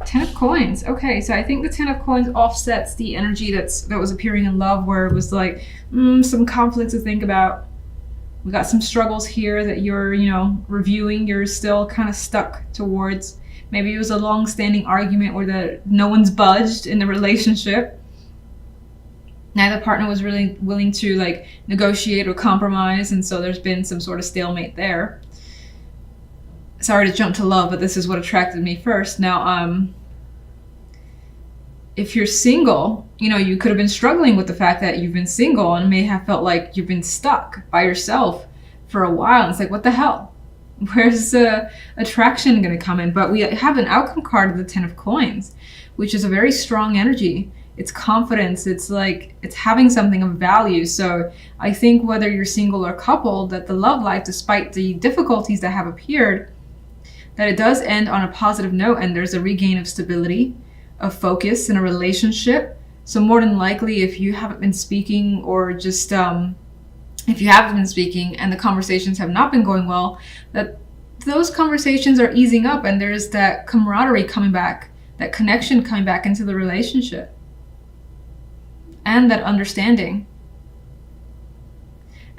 Ten of Coins. Okay, so I think the Ten of Coins offsets the energy that was appearing in love, where it was like some conflicts to think about. We got some struggles here that you're, reviewing. You're still kind of stuck towards. Maybe it was a long-standing argument where no one's budged in the relationship. Neither partner was really willing to like negotiate or compromise, and so there's been some sort of stalemate there. Sorry to jump to love, but this is what attracted me first. Now, if you're single, you could have been struggling with the fact that you've been single and may have felt like you've been stuck by yourself for a while. And it's like, what the hell? Where's the attraction going to come in? But we have an outcome card of the Ten of Coins, which is a very strong energy. It's confidence. It's like it's having something of value. So I think whether you're single or coupled, that the love life, despite the difficulties that have appeared, that it does end on a positive note, and there's a regain of stability, of focus in a relationship. So more than likely, if you haven't been speaking, or just if you have been speaking and the conversations have not been going well, that those conversations are easing up, and there's that camaraderie coming back, that connection coming back into the relationship, and that understanding,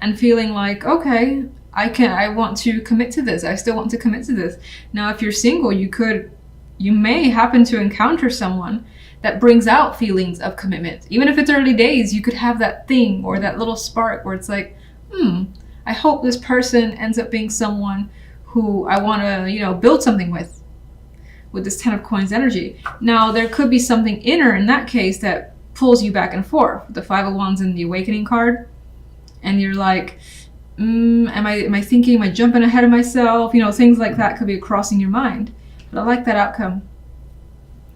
and feeling like, okay, I want to commit to this. I still want to commit to this. Now, if you're single, you may happen to encounter someone that brings out feelings of commitment. Even if it's early days, you could have that thing or that little spark where it's like, I hope this person ends up being someone who I want to, build something with this Ten of Coins energy. Now, there could be something inner in that case that pulls you back and forth. The Five of Wands in the Awakening card. And you're like, am I thinking, am I jumping ahead of myself? Things like that could be crossing your mind. But I like that outcome.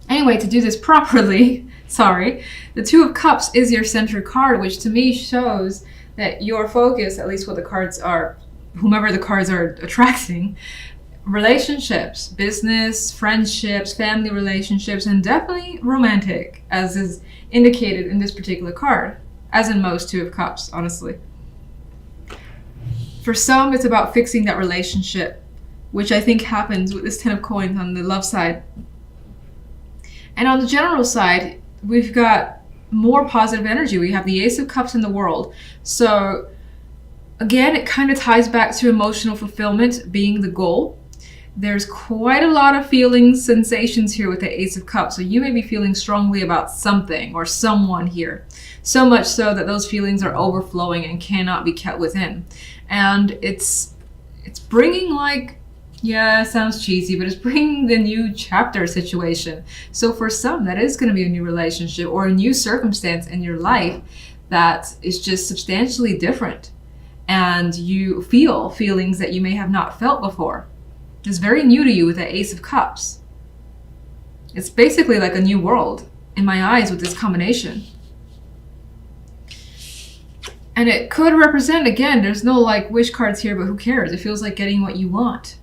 Anyway, to do this properly, the Two of Cups is your center card, which to me shows that your focus, at least what the cards are, whomever the cards are attracting, relationships, business, friendships, family relationships, and definitely romantic, as is indicated in this particular card, as in most Two of Cups, honestly. For some, it's about fixing that relationship, which I think happens with this Ten of Coins on the love side. And on the general side, we've got more positive energy. We have the Ace of Cups in the World. So again, it kind of ties back to emotional fulfillment being the goal. There's quite a lot of feelings, sensations here with the Ace of Cups. So you may be feeling strongly about something or someone here. So much so that those feelings are overflowing and cannot be kept within. And it's bringing, like, yeah, it sounds cheesy, but it's bringing the new chapter situation. So for some, that is going to be a new relationship or a new circumstance in your life that is just substantially different. And you feel feelings that you may have not felt before. It's very new to you with the Ace of Cups. It's basically like a new world in my eyes with this combination. And it could represent, again, there's no like wish cards here, but who cares? It feels like getting what you want.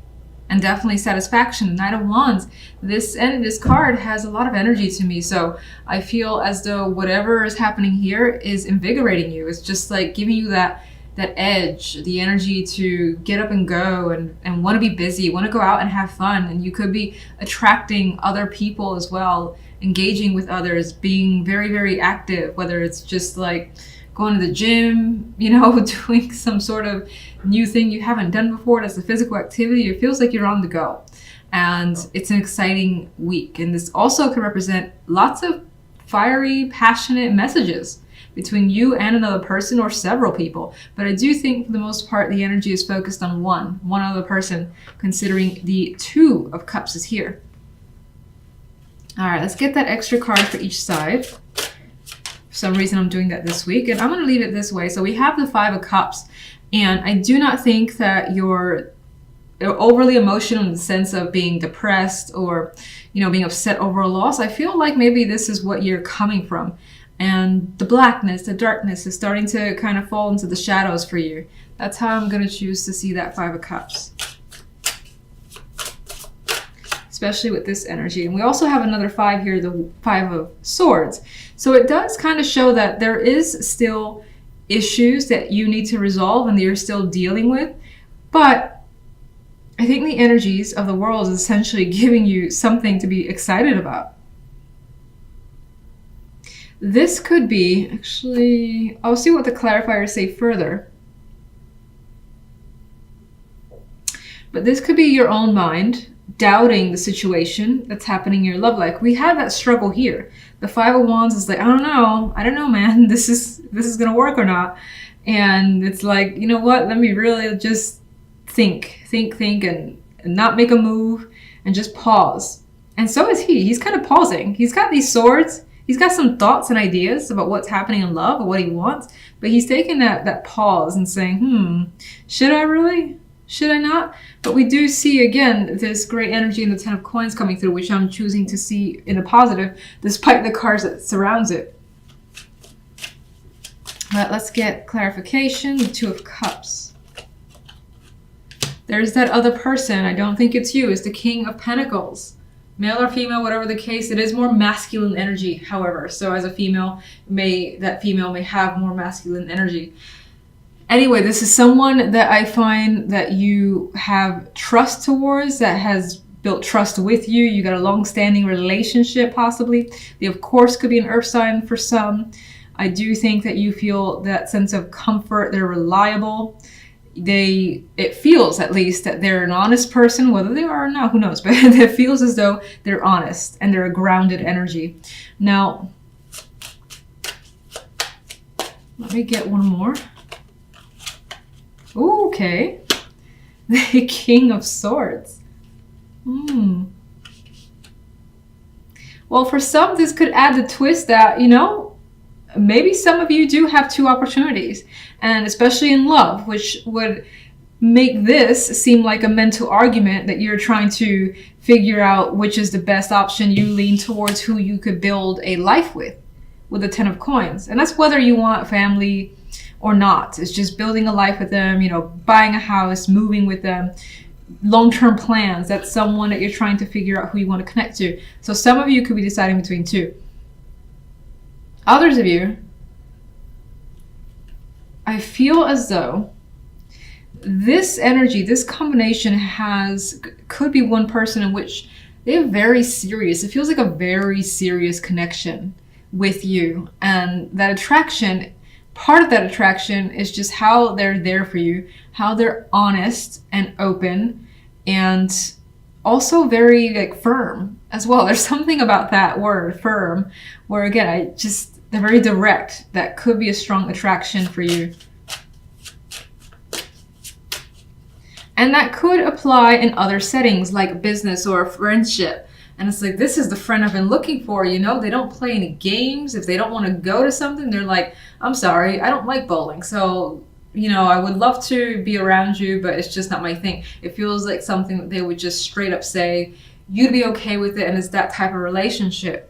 And definitely satisfaction. Knight of Wands. This card has a lot of energy to me. So I feel as though whatever is happening here is invigorating you. It's just like giving you that edge, the energy to get up and go and want to be busy, want to go out and have fun. And you could be attracting other people as well, engaging with others, being very, very active, whether it's just like going to the gym, doing some sort of new thing you haven't done before. That's a physical activity. It feels like you're on the go. And it's an exciting week. And this also could represent lots of fiery, passionate messages between you and another person or several people. But I do think for the most part, the energy is focused on one other person, considering the Two of Cups is here. All right, let's get that extra card for each side. For some reason, I'm doing that this week, and I'm going to leave it this way. So we have the Five of Cups, and I do not think that you're overly emotional in the sense of being depressed or, being upset over a loss. I feel like maybe this is what you're coming from. And the blackness, the darkness is starting to kind of fall into the shadows for you. That's how I'm going to choose to see that Five of Cups. Especially with this energy. And we also have another five here, the Five of Swords. So it does kind of show that there is still issues that you need to resolve and that you're still dealing with. But I think the energies of the world is essentially giving you something to be excited about. This could be, actually, I'll see what the clarifiers say further. But this could be your own mind doubting the situation that's happening in your love life. We have that struggle here. The Five of Wands is like, I don't know, man, this is gonna work or not. And it's like, you know what? Let me really just think, and not make a move and just pause. And so is he. He's kind of pausing. He's got these swords. He's got some thoughts and ideas about what's happening in love or what he wants, but he's taking that pause and saying, should I really? Should I not? But we do see, again, this great energy in the Ten of Coins coming through, which I'm choosing to see in a positive, despite the cards that surrounds it. But let's get clarification. The Two of Cups. There's that other person. I don't think it's you. It's the King of Pentacles. Male or female, whatever the case, it is more masculine energy, however. So as a female, that female may have more masculine energy. Anyway, this is someone that I find that you have trust towards, that has built trust with you. You got a long-standing relationship, possibly. They, of course, could be an earth sign for some. I do think that you feel that sense of comfort. They're reliable. It feels, at least, that they're an honest person. Whether they are or not, who knows? But it feels as though they're honest and they're a grounded energy. Now, let me get one more. Ooh, okay. The King of Swords. Well, for some, this could add the twist that, maybe some of you do have two opportunities, and especially in love, which would make this seem like a mental argument that you're trying to figure out which is the best option. You lean towards who you could build a life with the Ten of Coins. And that's whether you want family or not. It's just building a life with them, buying a house, moving with them, long-term plans. That's someone that you're trying to figure out who you want to connect to. So some of you could be deciding between two. Others of you, I feel as though this energy, this combination could be one person in which they're very serious. It feels like a very serious connection with you. And that attraction, part of that attraction is just how they're there for you, how they're honest and open, and also very firm as well. There's something about that word, firm, where again, they're very direct. That could be a strong attraction for you. And that could apply in other settings like business or friendship. And it's like, this is the friend I've been looking for, They don't play any games. If they don't want to go to something, they're like, I'm sorry, I don't like bowling. So, I would love to be around you, but it's just not my thing. It feels like something that they would just straight up say, you'd be okay with it, and it's that type of relationship.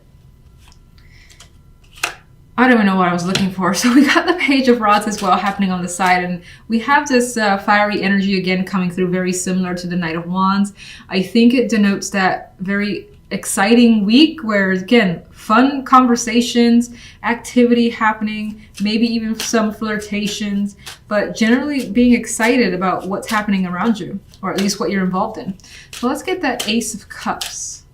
I don't even know what I was looking for. So we got the Page of Rods as well happening on the side, and we have this fiery energy again coming through, very similar to the Knight of Wands. I think it denotes that very exciting week where, again, fun conversations, activity happening, maybe even some flirtations, but generally being excited about what's happening around you, or at least what you're involved in. So let's get that Ace of Cups.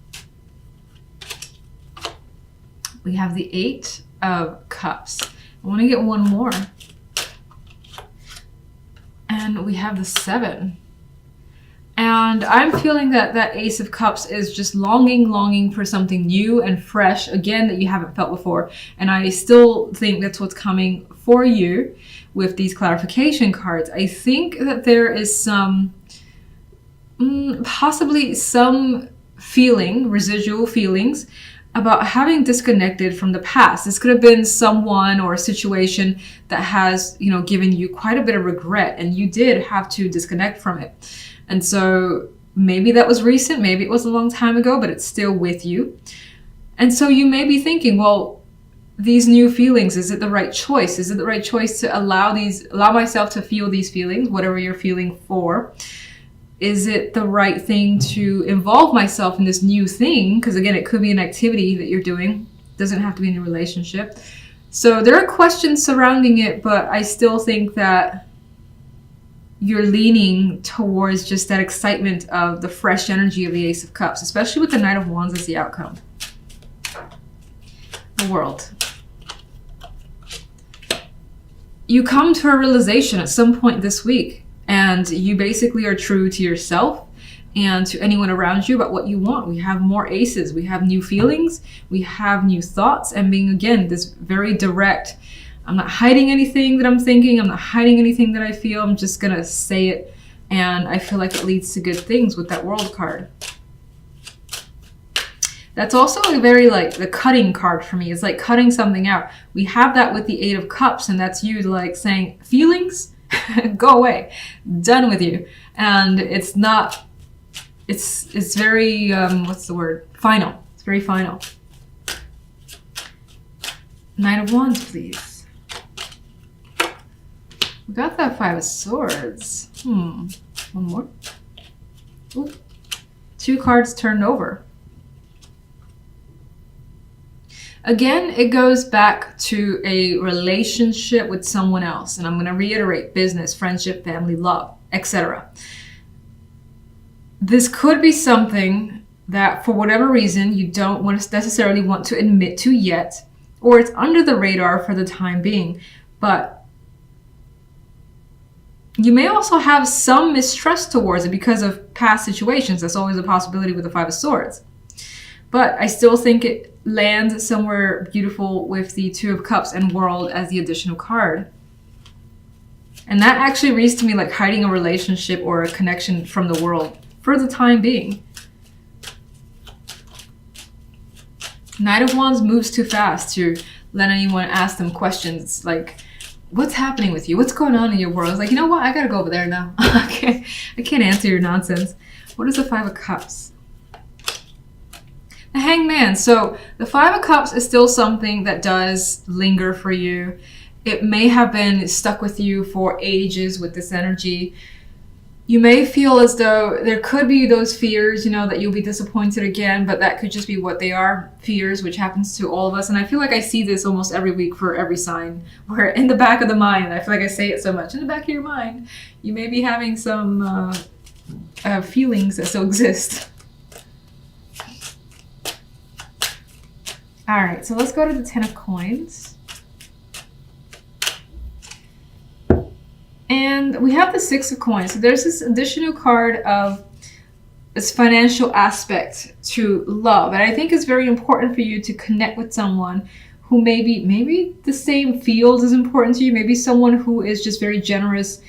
We have the Eight of Cups. I want to get one more. And we have the Seven. And I'm feeling that Ace of Cups is just longing for something new and fresh, again, that you haven't felt before. And I still think that's what's coming for you with these clarification cards. I think that there is possibly some residual feelings about having disconnected from the past. This could have been someone or a situation that has, given you quite a bit of regret, and you did have to disconnect from it. And so maybe that was recent, maybe it was a long time ago, but it's still with you. And so you may be thinking, well, these new feelings, is it the right choice? Is it the right choice to allow myself to feel these feelings, whatever you're feeling for? Is it the right thing to involve myself in this new thing? Because again, it could be an activity that you're doing. It doesn't have to be in a relationship. So there are questions surrounding it, but I still think that you're leaning towards just that excitement of the fresh energy of the Ace of Cups, especially with the Knight of Wands as the outcome. The World. You come to a realization at some point this week, and you basically are true to yourself and to anyone around you about what you want. We have more aces, we have new feelings, we have new thoughts, and being, again, this very direct. I'm not hiding anything that I'm thinking, I'm not hiding anything that I feel, I'm just gonna say it, and I feel like it leads to good things with that World card. That's also a very, like, the cutting card for me. It's like cutting something out. We have that with the Eight of Cups, and that's you, like, saying, feelings, go away, done with you. And it's not, it's very, what's the word? Final. It's very final. Knight of Wands, please. We got that Five of Swords. One more. Ooh. 2 cards turned over. Again, it goes back to a relationship with someone else. And I'm going to reiterate: business, friendship, family, love, etc. This could be something that, for whatever reason, you don't necessarily want to admit to yet, or it's under the radar for the time being. But you may also have some mistrust towards it because of past situations. That's always a possibility with the Five of Swords. But I still think it lands somewhere beautiful with the Two of Cups and World as the additional card. And that actually reads to me like hiding a relationship or a connection from the world for the time being. Knight of Wands moves too fast to let anyone ask them questions like, what's happening with you? What's going on in your world? It's like, you know what? I gotta go over there now. I can't answer your nonsense. What is the Five of Cups? The Hangman. So the Five of Cups is still something that does linger for you. It may have been stuck with you for ages with this energy. You may feel as though there could be those fears, you know, that you'll be disappointed again, but that could just be what they are, fears, which happens to all of us. And I feel like I see this almost every week for every sign, where in the back of the mind, I feel like I say it so much, in the back of your mind, you may be having some feelings that still exist. All right, so let's go to the Ten of Coins. And we have the Six of Coins. So there's this additional card of this financial aspect to love. And I think it's very important for you to connect with someone who maybe the same field is important to you. Maybe someone who is just very generous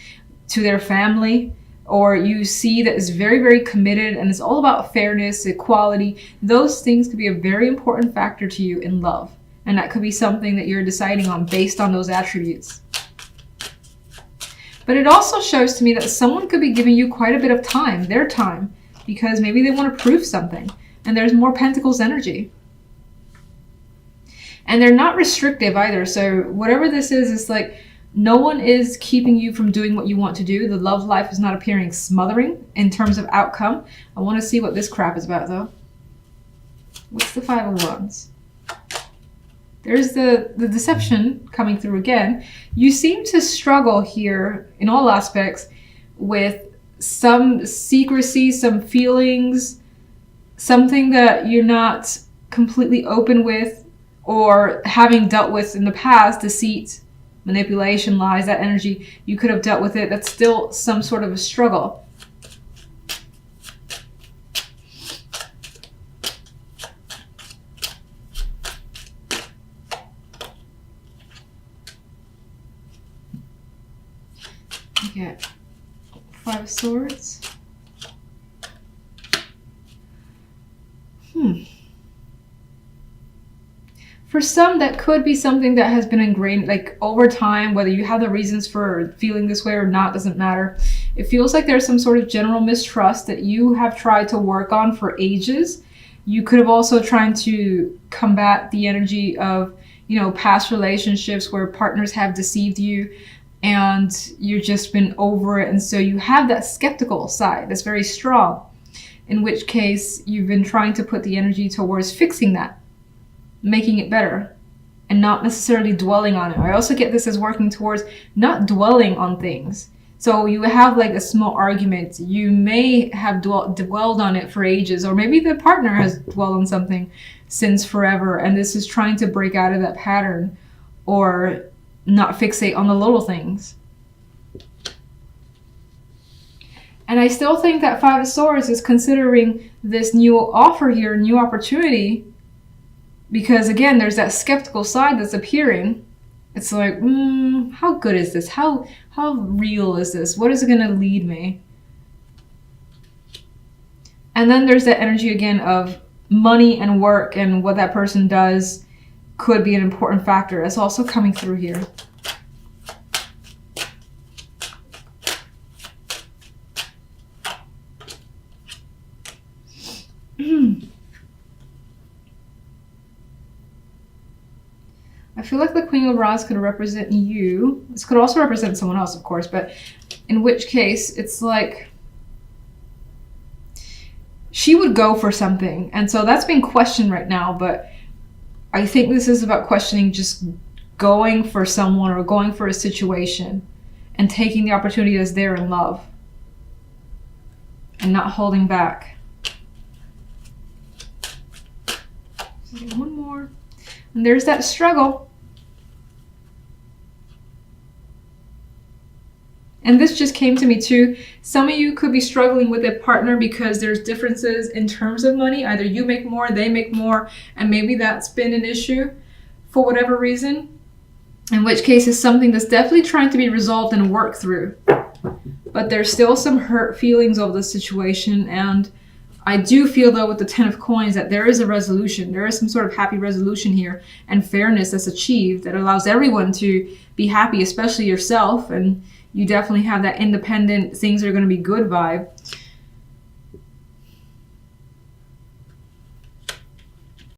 to their family, or you see that is very, very committed and it's all about fairness, equality. Those things could be a very important factor to you in love. And that could be something that you're deciding on based on those attributes. But it also shows to me that someone could be giving you quite a bit of time, their time, because maybe they want to prove something. And there's more Pentacles energy. And they're not restrictive either. So whatever this is, it's like no one is keeping you from doing what you want to do. The love life is not appearing smothering in terms of outcome. I want to see what this crap is about, though. What's the Five of Wands? There's the deception coming through again. You seem to struggle here in all aspects with some secrecy, some feelings, something that you're not completely open with, or having dealt with in the past, deceit, manipulation, lies, that energy, you could have dealt with it. That's still some sort of a struggle. Get Five of Swords. For some, that could be something that has been ingrained, like over time, whether you have the reasons for feeling this way or not, doesn't matter. It feels like there's some sort of general mistrust that you have tried to work on for ages. You could have also tried to combat the energy of, you know, past relationships where partners have deceived you, and you've just been over it. And so you have that skeptical side that's very strong, in which case you've been trying to put the energy towards fixing that, making it better, and not necessarily dwelling on it. I also get this as working towards not dwelling on things. So you have like a small argument. You may have dwelled on it for ages, or maybe the partner has dwelled on something since forever, and this is trying to break out of that pattern or not fixate on the little things. And I still think that Five of Swords is considering this new offer here, new opportunity, because again, there's that skeptical side that's appearing. It's like, how good is this? How real is this? What is it going to lead me? And then there's that energy again of money and work, and what that person does could be an important factor. That's also coming through here. I feel like the Queen of Rods could represent you. This could also represent someone else, of course, but in which case it's like she would go for something. And so that's being questioned right now, but I think this is about questioning just going for someone or going for a situation and taking the opportunity that's there in love and not holding back. One more. And there's that struggle. And this just came to me too. Some of you could be struggling with a partner because there's differences in terms of money. Either you make more, they make more, and maybe that's been an issue for whatever reason. In which case it's something that's definitely trying to be resolved and worked through. But there's still some hurt feelings over the situation, and I do feel though with the Ten of Coins that there is a resolution. There is some sort of happy resolution here and fairness that's achieved that allows everyone to be happy, especially yourself. And you definitely have that independent, things are going to be good vibe.